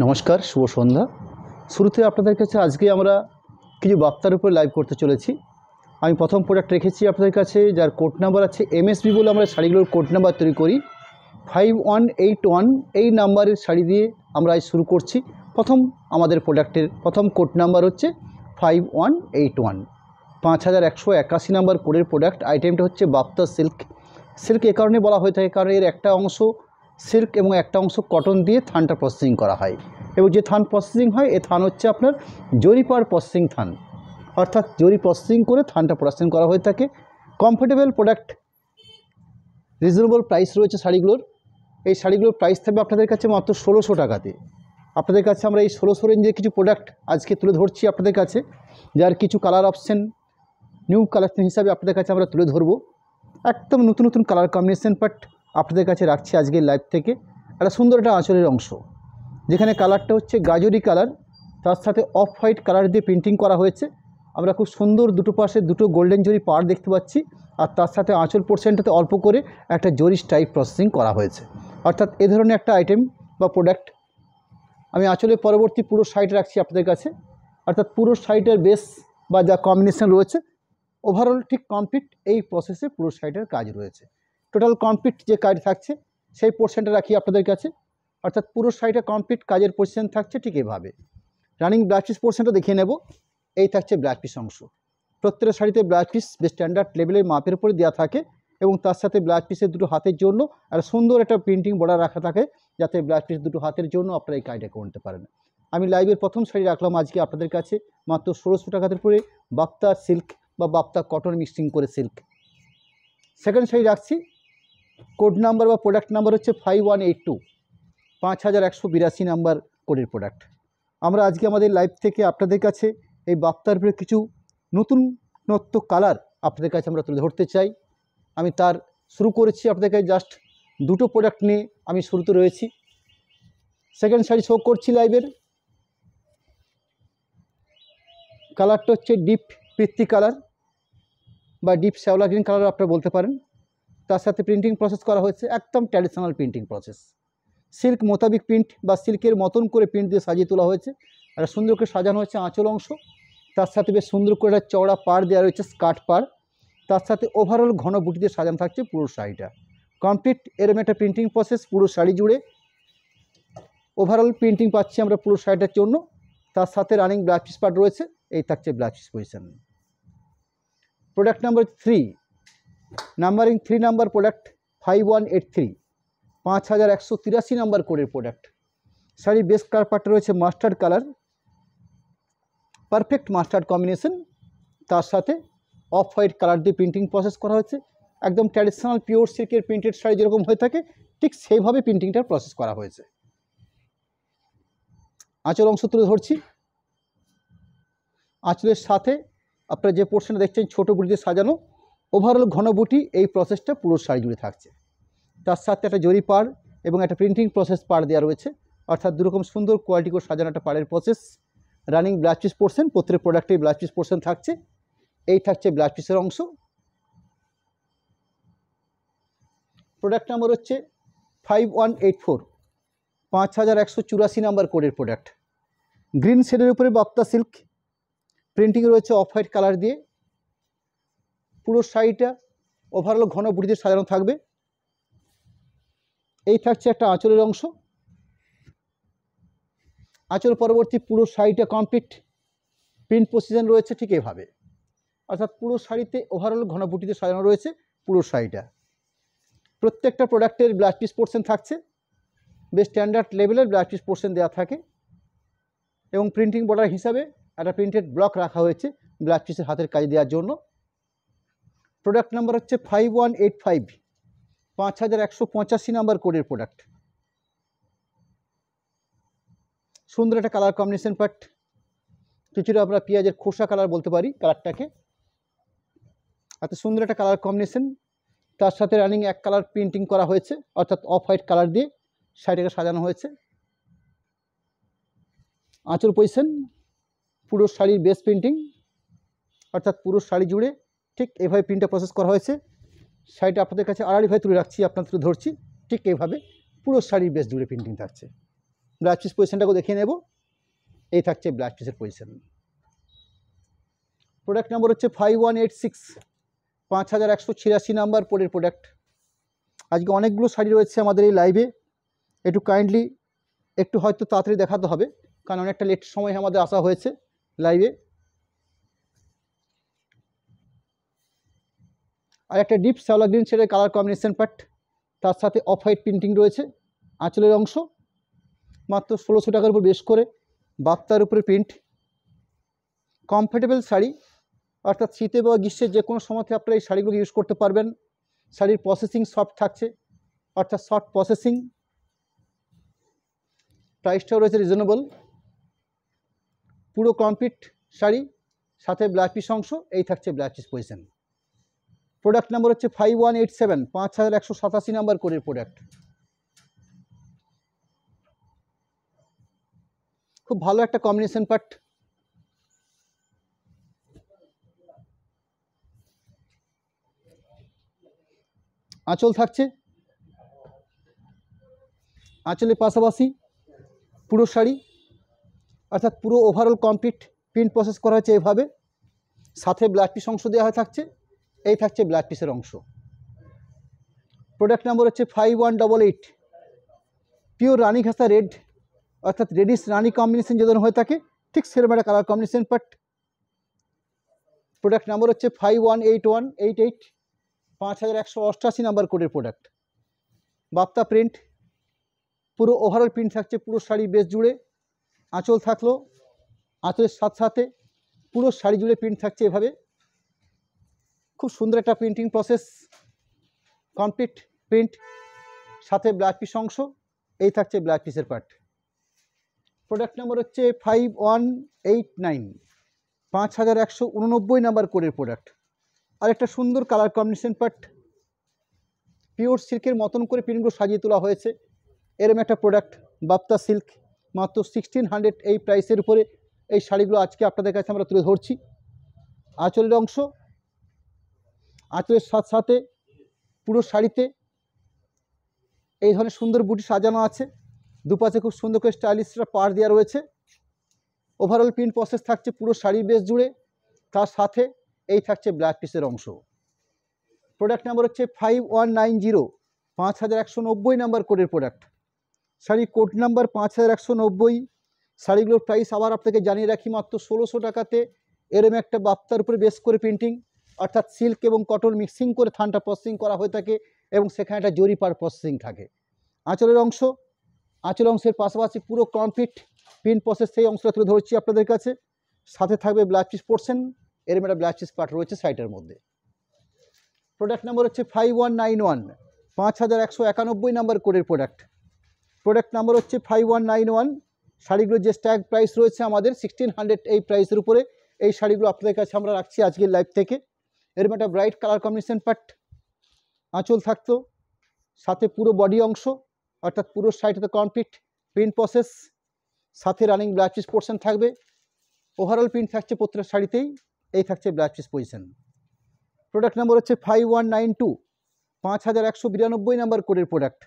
নমস্কার, শুভ সন্ধ্যা। শুরুতে আপনাদের কাছে আজকে আমরা কিছু বার্তার উপর লাইভ করতে চলেছি। আমি প্রথম প্রোডাক্ট রেখেছি আপনাদের কাছে, যার কোড নাম্বার আছে MSB বলে আমরা শাড়িগুলোর কোড নাম্বার তৈরি করি 5181। এই নাম্বারের শাড়ি দিয়ে আমরা আজ শুরু করছি। আমাদের প্রোডাক্টের প্রথম কোড নাম্বার হচ্ছে 5181, 5181 নাম্বার কোডের প্রোডাক্ট। আইটেমটা হচ্ছে বাপ্তা সিল্ক। সিল্ক এ কারণে বলা হয়ে থাকে কারণ এর একটা অংশ সিল্ক এবং একটা অংশ কটন দিয়ে থানটা প্রসেসিং করা হয়, এবং যে থান প্রসেসিং হয় এ থান হচ্ছে আপনার জরিপার প্রসেসিং থান, অর্থাৎ জরি প্রসেসিং করে থানটা প্রসেসিং করা হয়ে থাকে। কমফোর্টেবল প্রোডাক্ট, রিজনেবল প্রাইস রয়েছে শাড়িগুলোর। এই শাড়িগুলোর প্রাইস থাকবে আপনাদের কাছে মাত্র 1600 টাকাতে। আপনাদের কাছে আমরা এই 1600 রেঞ্জের কিছু প্রোডাক্ট আজকে তুলে ধরছি আপনাদের কাছে, যার কিছু কালার অপশান নিউ কালেকশন হিসাবে আপনাদের কাছে আমরা তুলে ধরবো। একদম নতুন নতুন কালার কম্বিনেশন বাট আপনাদের কাছে রাখছি আজকের লাইভ থেকে। একটা সুন্দর একটা আঁচলের অংশ, যেখানে কালারটা হচ্ছে গাজরি কালার, তার সাথে অফ হোয়াইট কালার দিয়ে প্রিন্টিং করা হয়েছে। আমরা খুব সুন্দর দুটো পাশে দুটো গোল্ডেন জরি পাড় দেখতে পাচ্ছি, আর তার সাথে আঁচল পোর্শনটাতে অল্প করে একটা জরি স্টাইপ প্রসেসিং করা হয়েছে। অর্থাৎ এ ধরনের একটা আইটেম বা প্রোডাক্ট আমি আঁচলের পরবর্তী পুরো সাইড রাখছি আপনাদের কাছে। অর্থাৎ পুরো সাইডের বেস বা যা কম্বিনেশন রয়েছে ওভারঅল ঠিক কমপ্লিট এই প্রসেসে পুরো সাইডের কাজ রয়েছে। টোটাল কমপ্লিট যে কাজ থাকছে সেই পোর্শনটা রাখি আপনাদের কাছে। অর্থাৎ পুরো সাইডে কমপ্লিট কাজের পোর্শন থাকছে ঠিক এভাবে। রানিং ব্লাউজ পিস পোর্শনটা দেখিয়ে নেব। এই থাকছে ব্লাউজ পিস অংশ। প্রত্যেকটা শাড়িতে ব্লাউজ পিস বেশ স্ট্যান্ডার্ড লেভেলের মাপের উপরে দেওয়া থাকে, এবং তার সাথে ব্লাউজ পিসের দুটো হাতের জন্য আর সুন্দর একটা প্রিন্টিং বর্ডার রাখা থাকে, যাতে ব্লাউজ পিস দুটো হাতের জন্য আপনারা এই কাজটা করতে পারেন। আমি লাইভের প্রথম শাড়ি রাখলাম আজকে আপনাদের কাছে মাত্র 1600 টাকাতে পরে বাপ্তা সিল্ক বা বাপ্তা কটন মিক্সিং করে সিল্ক। সেকেন্ড শাড়ি রাখছি, কোড নাম্বার বা প্রোডাক্ট নাম্বার হচ্ছে 5182, 5182 নাম্বার কোডের প্রোডাক্ট। আমরা আজকে আমাদের লাইভ থেকে আপনাদের কাছে এই বাপ্তার উপরে কিছু নতুনত্ব কালার আপনাদের কাছে আমরা তুলে ধরতে চাই। আমি তার শুরু করেছি আপনাদের কাছে জাস্ট দুটো প্রোডাক্ট নিয়ে আমি শুরুতে রয়েছি। সেকেন্ড শাড়ি শো করছি লাইভের। কালারটা হচ্ছে ডিপ পিত্তি কালার বা ডিপ শ্যাওলা গ্রিন কালার আপনারা বলতে পারেন। তার সাথে প্রিন্টিং প্রসেস করা হয়েছে একদম ট্র্যাডিশনাল প্রিন্টিং প্রসেস। সিল্ক মোতাবিক প্রিন্ট বা সিল্কের মতন করে প্রিন্ট দিয়ে সাজিয়ে তোলা হয়েছে, আর সুন্দর করে সাজানো হয়েছে আঁচল অংশ। তার সাথে বেশ সুন্দর করে একটা চওড়া পাড় দেওয়া রয়েছে, স্কার্ট পাড়। তার সাথে ওভারঅল ঘন বুটি দিয়ে সাজানো থাকছে পুরো শাড়িটা। কমপ্লিট এরম একটা প্রিন্টিং প্রসেস পুরো শাড়ি জুড়ে। ওভারঅল প্রিন্টিং পাচ্ছি আমরা পুরো শাড়িটার জন্য। তার সাথে রানিং ব্লাউজ পিস পার্ট রয়েছে। এই থাকছে blouse piece position. Product number 3, numbering 3 number product 5183, 5183 number কোডের প্রোডাক্ট। শাড়ি বেস কালার পার্টটা রয়েছে mustard colour, perfect mustard combination. তার সাথে অফ হোয়াইট কালার দিয়ে প্রিন্টিং প্রসেস করা হয়েছে। একদম ট্র্যাডিশনাল পিওর সিল্কের প্রিন্টেড শাড়ি যেরকম হয়ে থাকে ঠিক সেইভাবে প্রিন্টিংটার প্রসেস করা হয়েছে। আঁচল অংশ তুলে ধরছি। আঁচলের সাথে আপনারা যে পোর্শনটা দেখছেন ছোটো বুটি দিয়ে সাজানো, ওভারঅল ঘন বুটি এই প্রসেসটা পুরো শাড়ি জুড়ে থাকছে। তার সাথে একটা জরি পাড় এবং একটা প্রিন্টিং প্রসেস পাড় দেওয়া রয়েছে, অর্থাৎ দুরকম সুন্দর কোয়ালিটি করে সাজানো একটা পাড়ের process. Running blouse piece portion, প্রত্যেক প্রোডাক্টেই ব্লাউজ পিস পোর্শন থাকছে। এই থাকছে ব্লাউজ পিসের অংশ। প্রোডাক্ট নাম্বার হচ্ছে 5184, 5184 নাম্বার কোডের প্রোডাক্ট। গ্রিন শেডের উপরে বাপ্তা সিল্ক প্রিন্টিং রয়েছে অফ হোয়াইট কালার দিয়ে। পুরো শাড়িটা ওভারঅল ঘন বুটি দিয়ে সাজানো থাকবে। এই থাকছে একটা আঁচলের অংশ। আঁচল পরবর্তী পুরো শাড়িটা কমপ্লিট প্রিন্ট পজিশন রয়েছে ঠিক এভাবে। অর্থাৎ পুরো শাড়িতে ওভারঅল ঘন বুটিতে সাজানো রয়েছে পুরো শাড়িটা। প্রত্যেকটা প্রোডাক্টের ব্লাউজ পিস পোর্শন থাকছে, বেশ স্ট্যান্ডার্ড লেভেলের ব্লাউজ পিস পোর্শন দেওয়া থাকে, এবং প্রিন্টিং বর্ডার হিসাবে একটা প্রিন্টেড ব্লক রাখা হয়েছে ব্লাউজ পিসের হাতের কাজে দেওয়ার জন্য। প্রোডাক্ট নাম্বার হচ্ছে 5185, 5185 নাম্বার কোডের প্রোডাক্ট। সুন্দর একটা কালার কম্বিনেশন পার্ট, কিছুটা আমরা পেঁয়াজের খোসা কালার বলতে পারি কালারটাকে। এত সুন্দর একটা কালার কম্বিনেশন। তার সাথে রানিং এক কালার প্রিন্টিং করা হয়েছে, অর্থাৎ অফ হোয়াইট কালার দিয়ে শাড়িটাকে সাজানো হয়েছে। আঁচল পজিশন পুরো শাড়ির বেস প্রিন্টিং, অর্থাৎ পুরো শাড়ি জুড়ে ঠিক এভাবে প্রিন্টটা প্রসেস করা হয়েছে। শাড়িটা আপনাদের কাছে আড়াআড়িভাবে তুলে রাখছি, আপনার তুলে ধরছি। ঠিক এইভাবে পুরো শাড়ির বেস জুড়ে প্রিন্টিং থাকছে। ব্লাউজ পিস পজিশনটাকে দেখিয়ে নেব। এই থাকছে ব্লাউজ পিসের পজিশন। প্রোডাক্ট নাম্বার হচ্ছে 5186, 5186 নাম্বার কোডের প্রোডাক্ট। আজকে অনেকগুলো শাড়ি রয়েছে আমাদের এই লাইভে, একটু কাইন্ডলি একটু হয়তো তাড়াতাড়ি দেখাতে হবে, কারণ অনেকটা লেট সময় আমাদের আসা হয়েছে লাইভে। আর একটা ডিপ শ্যাওলা গ্রিন শেডের কালার কম্বিনেশন পার্ট, তার সাথে অফ হোয়াইট প্রিন্টিং রয়েছে। আঁচলের অংশ মাত্র 1600 টাকার উপর বেশ করে, বাপ্তার উপরে প্রিন্ট। কমফোর্টেবল শাড়ি, অর্থাৎ শীতে বা গ্রীষ্মের যে কোনো সময়তে আপনারা এই শাড়িগুলো ইউজ করতে পারবেন। শাড়ির প্রসেসিং সফট থাকছে, অর্থাৎ সফট প্রসেসিং। প্রাইসটাও রয়েছে রিজনেবল। পুরো কমপ্লিট শাড়ি, সাথে ব্লাউজ পিস অংশ। এই থাকছে blouse piece position. Product number হচ্ছে 5187, 5187 নাম্বার কোডের প্রোডাক্ট। খুব ভালো একটা কম্বিনেশন পার্ট। আঁচল থাকছে, আঁচলের পাশাপাশি পুরো শাড়ি, অর্থাৎ পুরো ওভারঅল কমপ্লিট প্রিন্ট প্রসেস করা হয়েছে এভাবে। সাথে ব্লাউজ পিস অংশ দেওয়া থাকছে। এই থাকছে ব্লাউজ পিসের অংশ। প্রোডাক্ট নাম্বার হচ্ছে 5188, পিওর রানী ঘাসা রেড, অর্থাৎ রেডিশ রানী কম্বিনেশন যে ধরনের হয়ে থাকে ঠিক সেরকম একটা colour combination part. Product number হচ্ছে 518188, 5188 নাম্বার কোডের প্রোডাক্ট। বাপ্তা প্রিন্ট, পুরো ওভারঅল প্রিন্ট থাকছে পুরো শাড়ি বেস জুড়ে। আঁচল থাকলো, আঁচলের সাথে সাথে পুরো শাড়ি জুড়ে প্রিন্ট থাকছে এভাবে। খুব সুন্দর একটা প্রিন্টিং প্রসেস, কমপ্লিট প্রিন্ট, সাথে ব্লাউজ পিস অংশ। এই থাকছে ব্লাউজ পিসের পার্ট। প্রোডাক্ট নাম্বার হচ্ছে 5189, 5189 নাম্বার কোডের প্রোডাক্ট। আর একটা সুন্দর কালার কম্বিনেশন পার্ট, পিওর সিল্কের মতন করে প্রিন্টগুলো সাজিয়ে তোলা হয়েছে। এরম একটা প্রোডাক্ট বাপ্তা সিল্ক, মাত্র 1600 এই প্রাইসের উপরে এই শাড়িগুলো আজকে আপনাদের কাছে আমরা তুলে ধরছি। আঁচলের অংশ, আঁচলের সাথে সাথে পুরো শাড়িতে এই ধরনের সুন্দর বুটি সাজানো আছে। দুপাশে খুব সুন্দর করে স্টাইলিশ পাড় দেওয়া রয়েছে। ওভারঅল প্রিন্ট প্রসেস থাকছে পুরো শাড়ির বেস জুড়ে। তার সাথে এই থাকছে ব্লাউজ পিসের অংশ। প্রোডাক্ট নাম্বার হচ্ছে 5190, 5190 নাম্বার কোডের প্রোডাক্ট। Sari code number 5190। শাড়িগুলোর প্রাইস আবার আপনাকে জানিয়ে রাখি, মাত্র 1600 টাকাতে এরম একটা বাপ্তার উপরে বেস করে প্রিন্টিং, অর্থাৎ সিল্ক এবং কটন মিক্সিং করে থানটা প্রসেসিং করা হয়ে থাকে এবং সেখানে একটা জরি পার প্রসেসিং থাকে। আঁচলের অংশ, আঁচল অংশের পাশাপাশি পুরো কমপ্লিট প্রিন্ট প্রসেস, সেই অংশটা তুলে ধরছি আপনাদের কাছে। সাথে থাকবে ব্লাউজ পিস পোর্শন, এরম একটা ব্লাউজ পিস পার্ট রয়েছে সাইডের মধ্যে। প্রোডাক্ট নাম্বার হচ্ছে 5191, 5191 নাম্বার কোডের প্রোডাক্ট। প্রোডাক্ট নাম্বার হচ্ছে 5191। শাড়িগুলোর যে স্ট্যাগ প্রাইস রয়েছে আমাদের 1600 এই প্রাইসের উপরে এই শাড়িগুলো আপনাদের কাছে আমরা রাখছি আজকের লাইভ থেকে। এরকম একটা ব্রাইট কালার কম্বিনেশন পার্ট। আঁচল থাকতো, সাথে পুরো বডি অংশ, অর্থাৎ পুরো শাড়িটাতে কমপ্লিট প্রিন্ট প্রসেস, সাথে রানিং ব্লাউজ পিস পোর্শন থাকবে। ওভারঅল প্রিন্ট থাকছে প্রত্যেকটা শাড়িতেই। এই থাকছে blouse piece position. Product number হচ্ছে 5192, 5192 নাম্বার কোডের প্রোডাক্ট।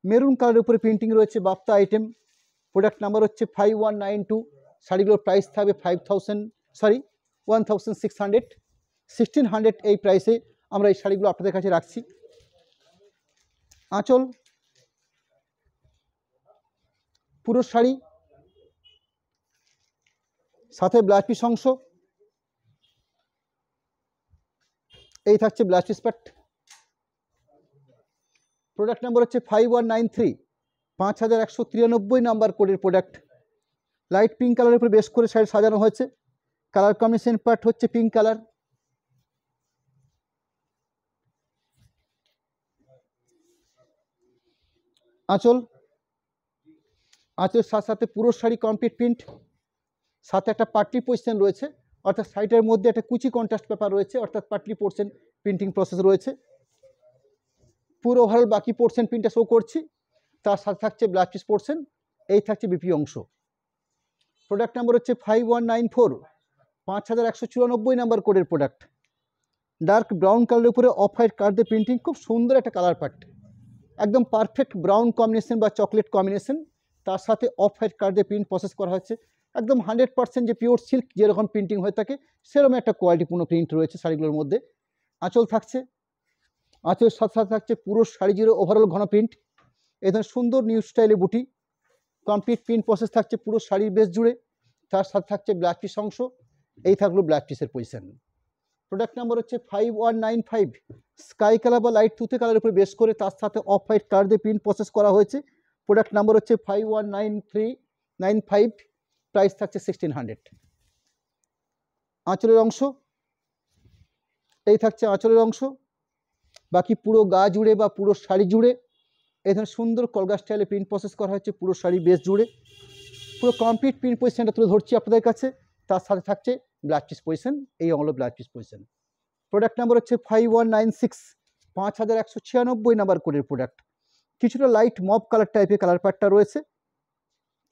মেরুন কালারের উপরে প্রিন্টিং রয়েছে বাপ্তা আইটেম। প্রোডাক্ট নাম্বার হচ্ছে 5192। শাড়িগুলোর প্রাইস থাকবে 1600, 1600 এই প্রাইসে আমরা এই শাড়িগুলো আপনাদের কাছে রাখছি। আঁচল, পুরো শাড়ি, সাথে ব্লাউজ পিস অংশ। এই থাকছে blouse piece part. Product number হচ্ছে 5193, 5193 নাম্বার কোডের প্রোডাক্ট। লাইট পিঙ্ক কালারের উপরে বেশ করে শাড়ি সাজানো হয়েছে। কালার কম্বিনেশন পার্ট হচ্ছে পিঙ্ক কালার। আঁচল, আঁচলের সাথে সাথে পুরো শাড়ি কমপ্লিট প্রিন্ট, সাথে একটা পাটলি পোর্শন রয়েছে, অর্থাৎ শাড়িটার মধ্যে একটা কুচি কন্ট্রাস্ট পেপার রয়েছে, অর্থাৎ পাটলি পোর্শন প্রিন্টিং প্রসেস রয়েছে। পুরো ওভারঅল বাকি পোর্শন প্রিন্টটা শো করছি। তার সাথে থাকছে ব্লাউজ পিস পোর্শন। এই থাকছে বিপি অংশ। প্রোডাক্ট নাম্বার হচ্ছে 5194, 5194 নাম্বার কোডের প্রোডাক্ট। ডার্ক ব্রাউন কালারের উপরে অফ হোয়াইট কার্ড দিয়ে প্রিন্টিং, খুব সুন্দর একটা কালার পার্ট, একদম পারফেক্ট ব্রাউন কম্বিনেশন বা চকলেট কম্বিনেশন। তার সাথে অফ হোয়াইট কালার দিয়ে প্রিন্ট প্রসেস করা হচ্ছে। একদম 100% যে পিওর সিল্ক যেরকম প্রিন্টিং হয়ে থাকে সেরকম একটা কোয়ালিটিপূর্ণ প্রিন্ট রয়েছে শাড়িগুলোর মধ্যে। আঁচল থাকছে, আঁচলের সাথে সাথে থাকছে পুরো শাড়ি জুড়ে ওভারঅল ঘন প্রিন্ট। এই ধরনের সুন্দর নিউ স্টাইলে বুটি, কমপ্লিট প্রিন্ট প্রসেস থাকছে পুরো শাড়ির বেস জুড়ে। তার সাথে থাকছে ব্ল্যাক পিস অংশ। এই থাকলো ব্ল্যাক পিসের পজিশন। প্রোডাক্ট নাম্বার হচ্ছে 5195, স্কাই কালার বা লাইট তুতে কালারের উপরে বেস করে তার সাথে অফ হোয়াইট কালার দিয়ে প্রিন্ট প্রসেস করা হয়েছে। প্রোডাক্ট নাম্বার হচ্ছে 519395, প্রাইস থাকছে 1600। আঁচলের অংশ, এই থাকছে আঁচলের অংশ। বাকি পুরো গা জুড়ে বা পুরো শাড়ি জুড়ে এই ধরনের সুন্দর কলগা স্টাইলে প্রিন্ট প্রসেস করা হচ্ছে পুরো শাড়ি বেস জুড়ে। পুরো কমপ্লিট প্রিন্ট পজিশনটা তুলে ধরছি আপনাদের কাছে। তার সাথে থাকছে ব্ল্যাক পিস পজিশন, এই হলো black piece position. Product number হচ্ছে 5196, 5196 নাম্বার কোডের প্রোডাক্ট। কিছুটা লাইট মব কালার টাইপের কালার প্যাডটা রয়েছে।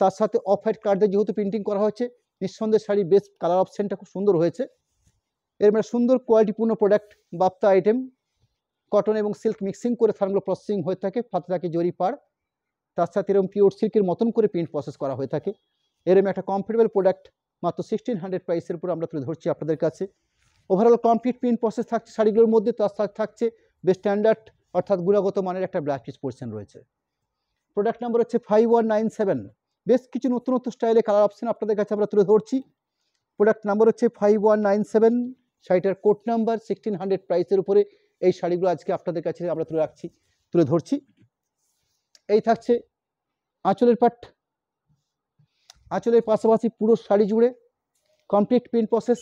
তার সাথে অফ হোয়াইট কার্ডে যেহেতু প্রিন্টিং করা হয়েছে, নিঃসন্দেহে শাড়ির বেস কালার অপশানটা খুব সুন্দর হয়েছে। এর মানে সুন্দর কোয়ালিটিপূর্ণ প্রোডাক্ট, বাপ্তা আইটেম, কটন এবং সিল্ক মিক্সিং করে থানগুলো প্রসেসিং হয়ে থাকে, ফাতে থাকে জরি পাড়। তার সাথে এরকম পিওর সিল্কের মতন করে প্রিন্ট প্রসেস করা হয়ে থাকে। এরকম একটা কমফোর্টেবল প্রোডাক্ট মাত্র 1600 প্রাইসের উপর আমরা তুলে ধরছি আপনাদের কাছে। ওভারঅল কমপ্লিট প্রিন্ট প্রসেস থাকছে শাড়িগুলোর মধ্যে। তার সাথে থাকছে বেশ স্ট্যান্ডার্ড অর্থাৎ গুণগত মানের একটা ব্ল্যাক পিস পোর্শন রয়েছে। প্রোডাক্ট নাম্বার হচ্ছে 5197, বেশ কিছু নতুন নতুন স্টাইলে কালার অপশন আপনাদের কাছে আমরা তুলে ধরছি। প্রোডাক্ট নাম্বার হচ্ছে 5197, শাড়িটার কোড নাম্বার 1600 প্রাইসের উপরে এই শাড়িগুলো আজকে আপনাদের কাছে আমরা তুলে ধরছি। এই থাকছে আঁচলের পাট, আঁচলের পাশাপাশি পুরো শাড়ি জুড়ে কমপ্লিট প্রিন্ট প্রসেস,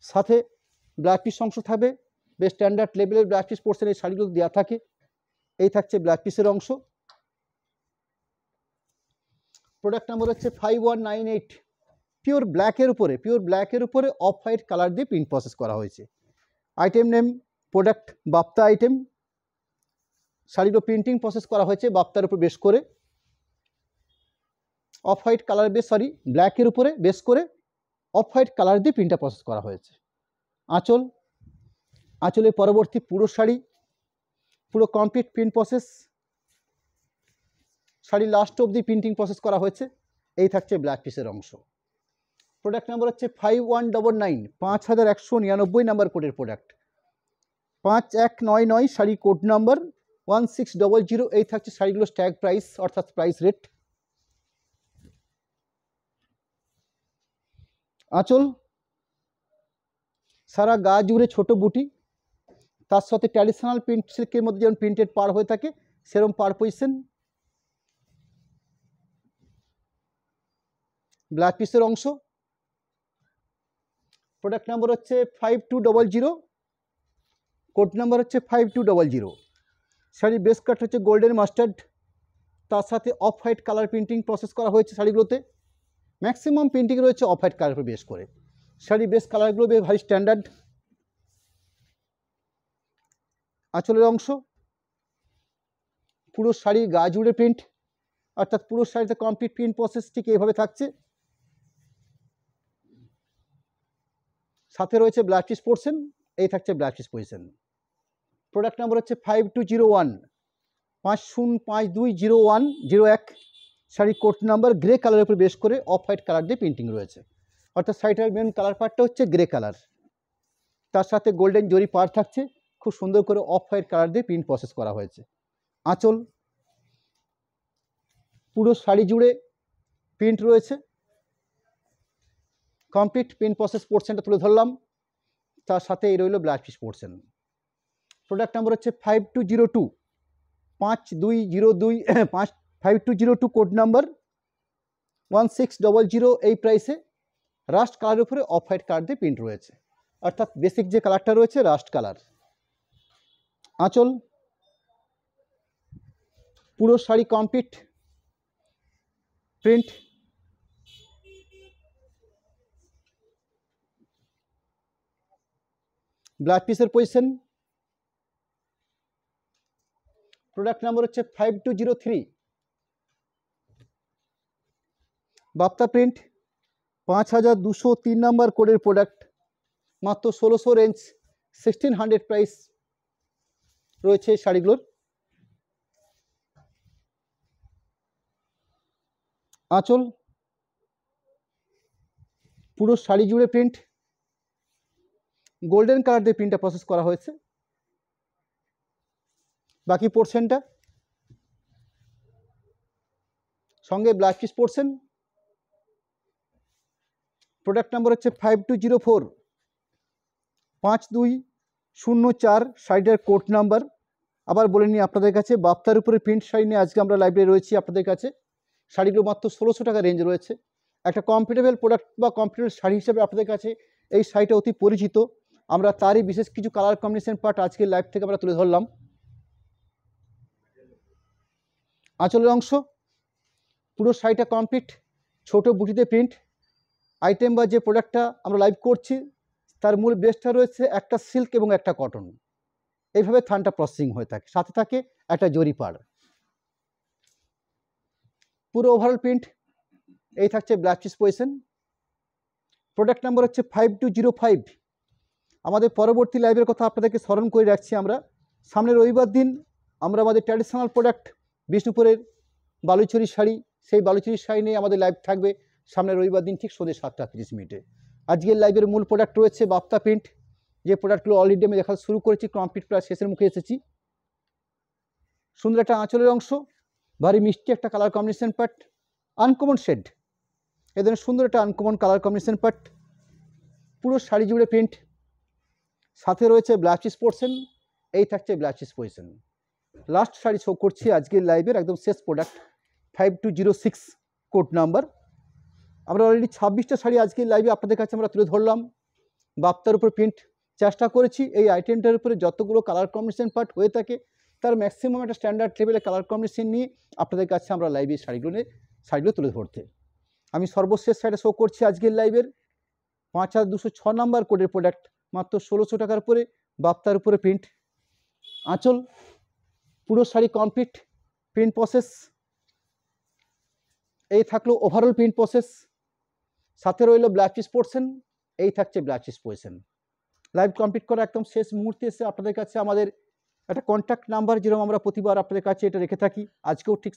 সাথে ব্ল্যাক পিস অংশ থাকবে। বেশ স্ট্যান্ডার্ড লেভেলের ব্ল্যাক পিস পোর্শন এই শাড়িগুলো দেওয়া থাকে। এই থাকছে ব্ল্যাক পিসের অংশ। প্রোডাক্ট নাম্বার হচ্ছে 5198, পিওর ব্ল্যাকের উপরে অফ হোয়াইট কালার দিয়ে প্রিন্ট প্রসেস করা হয়েছে। আইটেম নেম প্রোডাক্ট বাপ্তা আইটেম। শাড়িগুলো প্রিন্টিং প্রসেস করা হয়েছে বাপ্তার উপর বেশ করে, অফ হোয়াইট কালার ব্ল্যাকের উপরে বেস করে অফ হোয়াইট কালার দিয়ে প্রিন্টটা প্রসেস করা হয়েছে। আঁচল, আঁচলের পরবর্তী পুরো শাড়ি পুরো complete print process, sari last অবধি প্রিন্টিং প্রসেস করা হয়েছে। এই থাকছে ব্ল্যাক পিসের অংশ। প্রোডাক্ট নাম্বার হচ্ছে 5199, 5199 নাম্বার কোডের প্রোডাক্ট। 5199 sari code number 1600। এই থাকছে শাড়িগুলো স্ট্যাগ প্রাইস অর্থাৎ প্রাইস রেট। আঁচল, সারা গা জুড়ে ছোট বুটি, তার সাথে ট্র্যাডিশনাল প্রিন্ট সিল্কের মধ্যে যেমন প্রিন্টেড পাড় হয়ে থাকে সেরকম পাড় পজিশন। ব্ল্যাক পিসের অংশ। প্রোডাক্ট নাম্বার হচ্ছে 5200, কোড নাম্বার হচ্ছে 5200। শাড়ির বেস কাট হচ্ছে গোল্ডেন মাস্টার্ড, তার সাথে of white colour printing process করা হয়েছে শাড়িগুলোতে। ম্যাক্সিমাম প্রিন্টিং রয়েছে অফ হোয়াইট কালার উপর বেস করে। শাড়ির বেস কালারগুলো বেশ ভারী স্ট্যান্ডার্ড। আঁচলের অংশ, পুরো শাড়ির গা জুড়ে প্রিন্ট অর্থাৎ পুরো শাড়িতে কমপ্লিট প্রিন্ট প্রসেস ঠিক এইভাবে থাকছে। সাথে রয়েছে ব্ল্যাক পিস পোর্শন, এই থাকছে black piece position. Product number হচ্ছে 5201, 50520101। শাড়ি কোড নাম্বার গ্রে কালারের উপর বেস করে অফ হোয়াইট কালার দিয়ে প্রিন্টিং রয়েছে, অর্থাৎ শাড়িটার মেন কালার পার্টটা হচ্ছে গ্রে কালার। তার সাথে গোল্ডেন জরি পাড় থাকছে, খুব সুন্দর করে অফ হোয়াইট কালার দিয়ে প্রিন্ট প্রসেস করা হয়েছে। আঁচল, পুরো শাড়ি জুড়ে প্রিন্ট রয়েছে, কমপ্লিট প্রিন্ট প্রসেস পোর্শনটা তুলে ধরলাম। তার সাথে এই রইল black piece portion. Product number হচ্ছে 5202, 5202 কোড নাম্বার 1600। এই প্রাইসে রাস্ট কালারের উপরে অফ হোয়াইট কালার দিয়ে প্রিন্ট রয়েছে, অর্থাৎ বেসিক যে কালারটা রয়েছে রাস্ট কালার। আঁচল, পুরো শাড়ি কমপ্লিট প্রিন্ট। ব্ল্যাক পিসের পজিশন। প্রোডাক্ট নাম্বার হচ্ছে 5203, বাপ্তা প্রিন্ট, 5203 নাম্বার কোডের প্রোডাক্ট। মাত্র 1600 রেঞ্জ, 1600 প্রাইস রয়েছে শাড়িগুলোর। আঁচল, পুরো শাড়ি জুড়ে প্রিন্ট, গোল্ডেন কালার দিয়ে প্রিন্টটা প্রসেস করা হয়েছে। বাকি পোর্শনটা সঙ্গে blouse piece portion. Product number হচ্ছে 5204, 5204 শাড়িটার কোড নাম্বার। আবার বলে নিই আপনাদের কাছে, বাপ্তার উপরে প্রিন্ট শাড়ি নিয়ে আজকে আমরা লাইভে রয়েছি আপনাদের কাছে। শাড়িগুলো মাত্র 1600 টাকা রেঞ্জ রয়েছে। একটা কমফোর্টেবল প্রোডাক্ট বা কমফোর্টেবল শাড়ি হিসেবে আপনাদের কাছে এই শাড়িটা অতি পরিচিত। আমরা তারই বিশেষ কিছু কালার কম্বিনেশন পার্ট আজকের লাইভ থেকে আমরা তুলে ধরলাম। আঁচলের অংশ, পুরো শাড়িটা কমপ্লিট ছোট বুটিতে প্রিন্ট। আইটেম বা যে প্রোডাক্টটা আমরা লাইভ করছি তার মূল বেসটা রয়েছে একটা সিল্ক এবং একটা কটন। এইভাবে থানটা প্রসেসিং হয়ে থাকে, সাথে থাকে একটা জরি পাড়। পুরো ওভারঅল প্রিন্ট। এই থাকছে blouse piece position. Product number হচ্ছে 5205। আমাদের পরবর্তী লাইভের কথা আপনাদেরকে স্মরণ করে রাখছি আমরা। সামনের রবিবার দিন আমরা আমাদের ট্র্যাডিশনাল প্রোডাক্ট বিষ্ণুপুরের বালুচরি শাড়ি, সেই বালুচরি শাড়ি নিয়ে আমাদের লাইভ থাকবে সামনের রবিবার দিন ঠিক সন্ধ্যে 7:30। আজকের লাইভের মূল প্রোডাক্ট রয়েছে বাপ্তা প্রিন্ট, যে প্রোডাক্টগুলো অলরেডি আমি দেখা শুরু করেছি, কমপ্লিট প্রায় শেষের মুখে এসেছি। সুন্দর একটা আঁচলের অংশ, ভারী মিষ্টি একটা colour combination part, uncommon shade, এ ধরনের সুন্দর একটা আনকমন কালার কম্বিনেশন পার্ট। পুরো শাড়ি জুড়ে প্রিন্ট, সাথে রয়েছে ব্লাউজ পিস পোর্শন। এই থাকছে blouse piece position. Last sari show করছি আজকের লাইভের একদম শেষ প্রোডাক্ট 5206 কোড নাম্বার। আমরা অলরেডি 26টা শাড়ি আজকের লাইভে আপনাদের কাছে আমরা তুলে ধরলাম। বাপ্তার উপর প্রিন্ট চেষ্টা করেছি এই আইটেমটার উপরে যতগুলো কালার কম্বিনেশন পার্ট হয়ে থাকে তার ম্যাক্সিমাম একটা স্ট্যান্ডার্ড লেভেলের কালার কম্বিনেশন নিয়ে আপনাদের কাছে আমরা লাইভে শাড়িগুলো তুলে ধরতে। আমি সর্বশেষ শাড়িটা শো করছি আজকের লাইভের 5206 নাম্বার কোডের প্রোডাক্ট, মাত্র 1600 টাকার উপরে, বাপ্তার উপরে প্রিন্ট। আঁচল, পুরো শাড়ি কমপ্লিট প্রিন্ট প্রসেস। এই থাকলো ওভারঅল প্রিন্ট প্রসেস, সাথে রইল ব্লাউজ পিস পোর্শন। এই থাকছে blouse piece position. Live complete করা একদম শেষ মুহূর্তে এসে আপনাদের কাছে আমাদের একটা কন্ট্যাক্ট নাম্বার, যেরকম আমরা প্রতিবার আপনাদের কাছে এটা রেখে থাকি, আজকেও ঠিক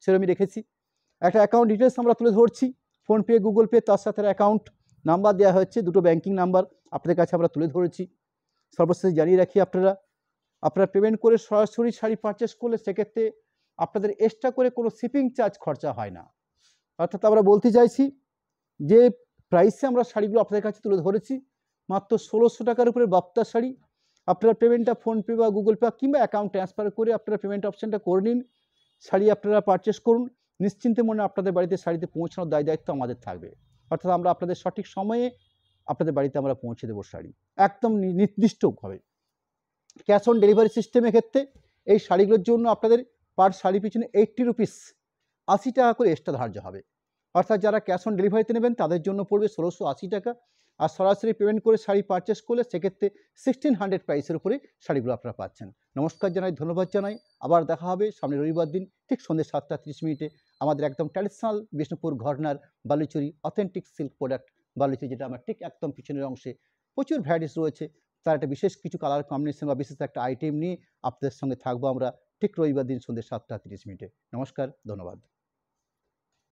সেরকমই রেখেছি। একটা অ্যাকাউন্ট ডিটেলস আমরা তুলে ধরছি, ফোনপে, গুগল পে, তার সাথে অ্যাকাউন্ট নাম্বার দেওয়া হচ্ছে, দুটো ব্যাঙ্কিং নাম্বার আপনাদের কাছে আমরা তুলে ধরেছি। সর্বশেষ জানিয়ে রাখি, আপনারা পেমেন্ট করে সরাসরি শাড়ি পারচেস করলে সেক্ষেত্রে আপনাদের এক্সট্রা করে কোনো শিপিং চার্জ খরচা হয় না। অর্থাৎ আমরা বলতে চাইছি যে প্রাইসে আমরা শাড়িগুলো আপনাদের কাছে তুলে ধরেছি, মাত্র 1600 টাকার উপরে বাপ্তা শাড়ি। আপনারা পেমেন্টটা ফোনপে বা গুগল পে কিংবা অ্যাকাউন্ট ট্রান্সফার করে আপনারা পেমেন্ট অপশানটা করে নিন, শাড়ি আপনারা পারচেস করুন। নিশ্চিন্তে মনে আপনাদের বাড়িতে শাড়িতে পৌঁছানোর দায়িত্ব আমাদের থাকবে। অর্থাৎ আমরা আপনাদের সঠিক সময়ে আপনাদের বাড়িতে আমরা পৌঁছে দেবো শাড়ি একদম নির্দিষ্টভাবে। ক্যাশ অন ডেলিভারি সিস্টেমের ক্ষেত্রে এই শাড়িগুলোর জন্য আপনাদের পার শাড়ি পিছনে 80 রুপিস, 80 টাকা করে এক্সট্রা ধার্য হবে। অর্থাৎ যারা ক্যাশ অন ডেলিভারিতে নেবেন তাদের জন্য পড়বে 1680 টাকা, আর সরাসরি পেমেন্ট করে শাড়ি পারচেস করলে সেক্ষেত্রে 1600 প্রাইসের উপরে শাড়িগুলো আপনারা পাচ্ছেন। নমস্কার জানাই, ধন্যবাদ জানাই। আবার দেখা হবে সামনের রবিবার দিন ঠিক সন্ধ্যে 7:30 আমাদের একদম ট্র্যাডিশনাল বিষ্ণুপুর ঘরনার Baluchari authentic silk product Baluchari, যেটা আমার ঠিক একদম পিছনের অংশে প্রচুর ভ্যারাইটিস রয়েছে, তার একটা বিশেষ কিছু কালার কম্বিনেশন বা বিশেষ একটা আইটেম নিয়ে আপনাদের সঙ্গে থাকবো আমরা ঠিক রবিবার দিন সন্ধ্যে 7:30। নমস্কার, ধন্যবাদ।